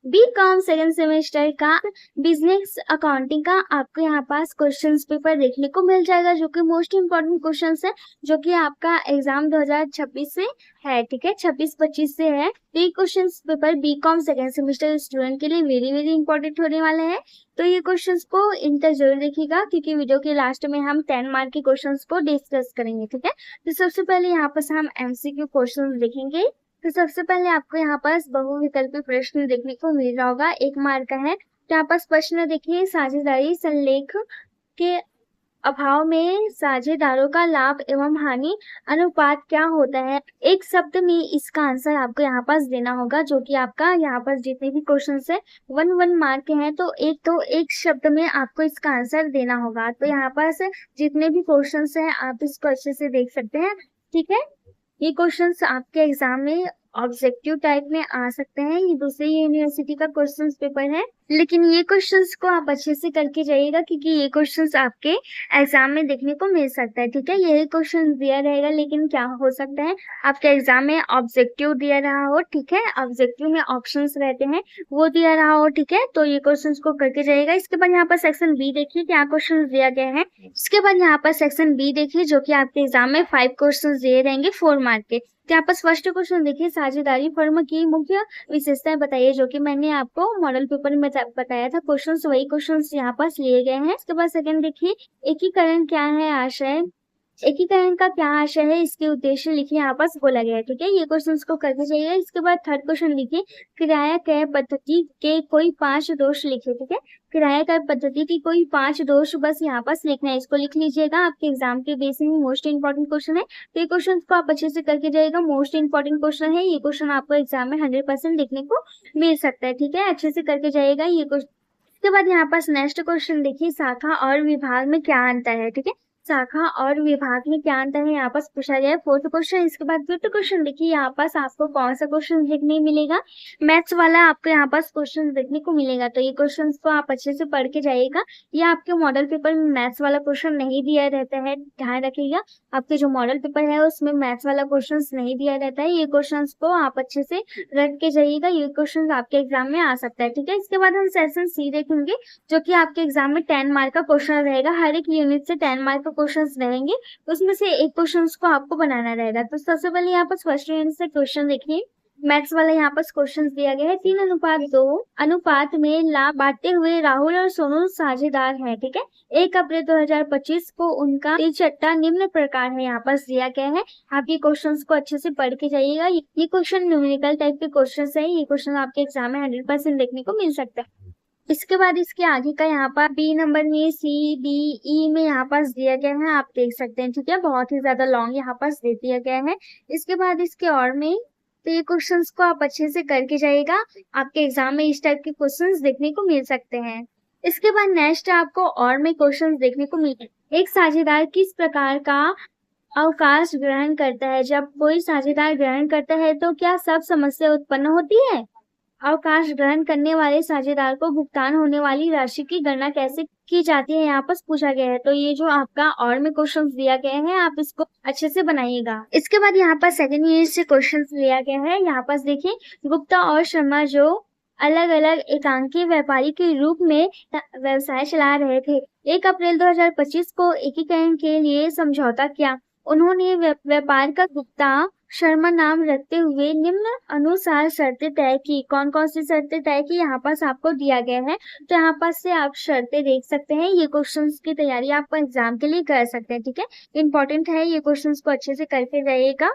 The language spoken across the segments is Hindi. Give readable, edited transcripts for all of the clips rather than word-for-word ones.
बीकॉम सेकंड सेमेस्टर का बिजनेस अकाउंटिंग का आपको यहाँ पास क्वेश्चंस पेपर देखने को मिल जाएगा, जो कि मोस्ट इम्पोर्टेंट क्वेश्चंस है, जो कि आपका एग्जाम 2026 से है। ठीक है, 26-25 से है। तो ये questions paper BCom second semester student के लिए वेरी वेरी इंपॉर्टेंट होने वाले हैं। तो ये क्वेश्चंस को इंटर जरूर देखिएगा, क्योंकि वीडियो के लास्ट में हम 10 मार्क के क्वेश्चंस को डिस्कस करेंगे। ठीक है, तो सबसे पहले यहाँ पर हम एमसीक्यू क्वेश्चन देखेंगे। तो सबसे पहले आपको यहाँ पास बहुविकल्पी प्रश्न देखने को मिल रहा होगा, 1 मार्क का है। तो यहाँ पास प्रश्न देखिए, साझेदारी संलेख के अभाव में साझेदारों का लाभ एवं हानि अनुपात क्या होता है। एक शब्द में इसका आंसर आपको यहाँ पास देना होगा, जो कि आपका यहाँ पर जितने भी क्वेश्चन है 1 मार्क के हैं। तो एक शब्द में आपको इसका आंसर देना होगा। तो यहाँ पास जितने भी क्वेश्चन है आप इसको अच्छे से देख सकते हैं। ठीक है, ये क्वेश्चंस आपके एग्जाम में ऑब्जेक्टिव टाइप में आ सकते हैं। ये दूसरी यूनिवर्सिटी का क्वेश्चंस पेपर है, लेकिन ये क्वेश्चंस को आप अच्छे से करके जाइएगा, क्योंकि ये क्वेश्चंस आपके एग्जाम में देखने को मिल सकता है। ठीक है, यही क्वेश्चन दिया रहेगा, लेकिन क्या हो सकता है आपके एग्जाम में ऑब्जेक्टिव दिया रहा हो। ठीक है, ऑब्जेक्टिव में ऑप्शंस रहते हैं, वो दिया रहा हो। ठीक है, तो ये क्वेश्चन को करके जाइएगा। इसके बाद यहाँ पर सेक्शन बी देखिए, क्या क्वेश्चन दिया गया है। इसके बाद यहाँ पर सेक्शन बी देखिए, जो कि आपके एग्जाम में 5 क्वेश्चन दिए रहेंगे 4 मार्क के। यहाँ पर फर्स्ट क्वेश्चन देखिए, साझेदारी फर्म की मुख्य विशेषताएं बताइए, जो कि मैंने आपको मॉडल पेपर में बताया था। क्वेश्चंस वही क्वेश्चंस यहाँ पास लिए गए हैं। इसके बाद सेकंड देखिए, एकीकरण क्या है आशय, एकीकरण का क्या आशय है, इसके उद्देश्य लिखिए, यहाँ पास बोला गया है। ठीक है, ये क्वेश्चंस को करके जाइए। इसके बाद थर्ड क्वेश्चन लिखिए, किराया क्रय पद्धति के कोई 5 दोष लिखिए। ठीक है, किराया क्रय पद्धति की कोई 5 दोष बस यहाँ पास लिखना है, इसको लिख लीजिएगा। आपके एग्जाम के बेस में मोस्ट इंपॉर्टेंट क्वेश्चन है, तो ये क्वेश्चन को आप अच्छे से करके जाइएगा। मोस्ट इंपॉर्टेंट क्वेश्चन है, ये क्वेश्चन आपको एग्जाम में 100% देखने को मिल सकता है। ठीक है, अच्छे से करके जाइएगा ये क्वेश्चन। इसके बाद यहाँ पास नेक्स्ट क्वेश्चन देखिए, शाखा और विभाग में क्या अंतर है। ठीक है, शाखा और विभाग में क्या अंतर है यहाँ पास पूछा गया है, फोर्थ क्वेश्चन। इसके बाद फिफ्थ क्वेश्चन देखिए, यहाँ पास आपको कौन सा क्वेश्चन देखने मिलेगा, मैथ्स वाला आपको यहाँ पास क्वेश्चन देखने को मिलेगा। तो ये क्वेश्चन को आप अच्छे से पढ़ के जाइएगा। ये आपके मॉडल पेपर में मैथ्स वाला क्वेश्चन नहीं दिया रहता है, ध्यान रखिएगा। आपके जो मॉडल पेपर है उसमें मैथ्स वाला क्वेश्चन नहीं दिया रहता है। ये क्वेश्चन को आप अच्छे से रख के जाइएगा, ये क्वेश्चन आपके एग्जाम में आ सकता है। ठीक है, इसके बाद हम सेशन सी देखेंगे, जो कि आपके एग्जाम में 10 मार्क का क्वेश्चन रहेगा। हर एक यूनिट से 10 मार्क का क्वेश्चंस रहेंगे, उसमें से एक क्वेश्चन को आपको बनाना रहेगा। तो सबसे पहले यहाँ पर फर्स्ट यूनिट से क्वेश्चन देखिए, मैथ्स वाला यहाँ पर क्वेश्चन दिया गया है। 3:2 अनुपात में लाभ बांटते हुए राहुल और सोनू साझेदार हैं। ठीक है, 1 अप्रैल 2025 को उनका तिचट्टा निम्न प्रकार है, यहाँ पर दिया गया है। आप ये क्वेश्चंस को अच्छे से पढ़ के जाइएगा। ये क्वेश्चन न्यूमेरिकल टाइप के क्वेश्चन है, ये क्वेश्चन आपके एग्जाम में 100% देखने को मिल सकता है। इसके बाद इसके आगे का यहाँ पर बी नंबर में सी डी ई में यहाँ पास दिया गया है, आप देख सकते हैं। ठीक है, बहुत ही ज्यादा लॉन्ग यहाँ पास दे दिया गया है। इसके बाद इसके और में तो ये क्वेश्चंस को आप अच्छे से करके जाइएगा, आपके एग्जाम में इस टाइप के क्वेश्चंस देखने को मिल सकते हैं। इसके बाद नेक्स्ट आपको और में क्वेश्चंस देखने को मिले, एक साझेदार किस प्रकार का अवकाश ग्रहण करता है। जब कोई साझेदार ग्रहण करता है तो क्या सब समस्या उत्पन्न होती है। अवकाश ग्रहण करने वाले साझेदार को भुगतान होने वाली राशि की गणना कैसे की जाती है, यहाँ पर पूछा गया है। तो ये जो आपका और में क्वेश्चन दिया गया है, आप इसको अच्छे से बनाइएगा। इसके बाद यहाँ पर सेकंड यूनिट से क्वेश्चन लिया गया है। यहाँ पर देखिए, गुप्ता और शर्मा जो अलग अलग एकांकी व्यापारी के रूप में व्यवसाय चला रहे थे, 1 अप्रैल 2025 को एकीकरण के लिए समझौता किया। उन्होंने व्यापार का गुप्ता शर्मा नाम रखते हुए निम्न अनुसार शर्तें तय की। कौन कौन सी शर्तें तय की, यहाँ पास आपको दिया गया है। तो यहाँ पास से आप शर्तें देख सकते हैं। ये क्वेश्चंस की तैयारी आप एग्जाम के लिए कर सकते हैं। ठीक है, इंपॉर्टेंट है, ये क्वेश्चंस को अच्छे से करके जाइएगा।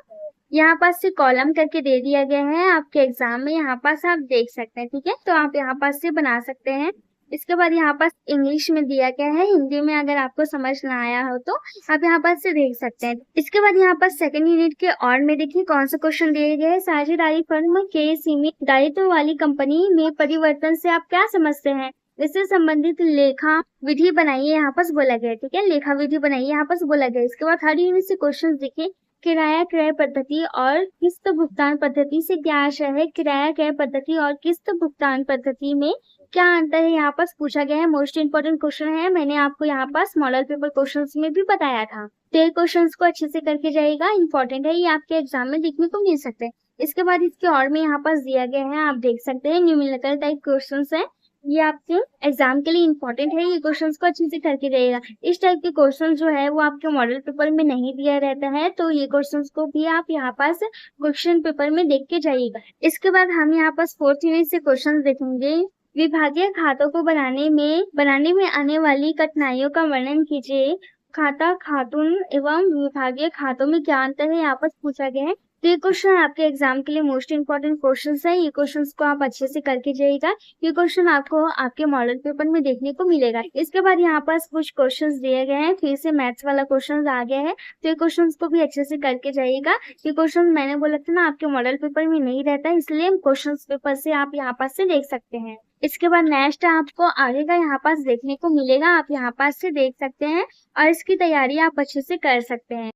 यहाँ पास से कॉलम करके दे दिया गया है आपके एग्जाम में, यहाँ पास आप देख सकते हैं। ठीक है, तो आप यहाँ पास से बना सकते हैं। इसके बाद यहाँ पास इंग्लिश में दिया गया है, हिंदी में अगर आपको समझ ना आया हो तो आप यहाँ पास से देख सकते हैं। इसके बाद यहाँ पर सेकंड यूनिट के और में देखिए कौन सा क्वेश्चन दिए गए हैं। साझेदारी फर्म के सीमित दायित्व वाली कंपनी में परिवर्तन से आप क्या समझते हैं, इससे संबंधित लेखा विधि बनाइए, यहाँ पास बोला गया है। ठीक है, लेखा विधि बनाइए, यहाँ पास बोला गया है। इसके बाद थर्ड यूनिट से क्वेश्चन देखिए, किराया क्रय पद्धति और किस्त भुगतान पद्धति से क्या आशय है। किराया क्रय पद्धति और किस्त भुगतान पद्धति में क्या अंतर है, यहाँ पास पूछा गया है। मोस्ट इंपोर्टेंट क्वेश्चन है, मैंने आपको यहाँ पास मॉडल पेपर क्वेश्चंस में भी बताया था। तो ये क्वेश्चंस को अच्छे से करके जाइएगा, इंपॉर्टेंट है, ये आपके एग्जाम में देखने को मिल सकते हैं। इसके बाद इसके और में यहाँ पास दिया गया है, आप देख सकते हैं न्यूमेरिकल टाइप क्वेश्चंस है। ये आपके एग्जाम के लिए इंपॉर्टेंट है, ये क्वेश्चंस को अच्छे से करके जाइएगा। इस टाइप के क्वेश्चन जो है वो आपके मॉडल पेपर में नहीं दिया रहता है, तो ये क्वेश्चंस को भी आप यहाँ पास क्वेश्चन पेपर में देख के जाइएगा। इसके बाद हम यहाँ पास 4th यूनिट से क्वेश्चन देखेंगे। विभागीय खातों को बनाने में आने वाली कठिनाइयों का वर्णन कीजिए। खाता, खातून एवं विभागीय खातों में क्या अंतर है, यहाँ पर पूछा गया है। तो ये क्वेश्चन आपके एग्जाम के लिए मोस्ट इंपॉर्टेंट क्वेश्चंस है। ये क्वेश्चंस को आप अच्छे से करके जाइएगा। ये क्वेश्चन आपको आपके मॉडल पेपर में देखने को मिलेगा। इसके बाद यहाँ पास कुछ क्वेश्चंस दिए गए हैं, फिर से मैथ्स वाला क्वेश्चन आ गया है, तो ये क्वेश्चंस को भी अच्छे से करके जाइएगा। ये क्वेश्चन मैंने बोला था ना आपके मॉडल पेपर में नहीं रहता, इसलिए क्वेश्चन पेपर से आप यहाँ पास से देख सकते हैं। इसके बाद नेक्स्ट आपको आगे का यहाँ पास देखने को मिलेगा, आप यहाँ पास से देख सकते हैं और इसकी तैयारी आप अच्छे से कर सकते हैं।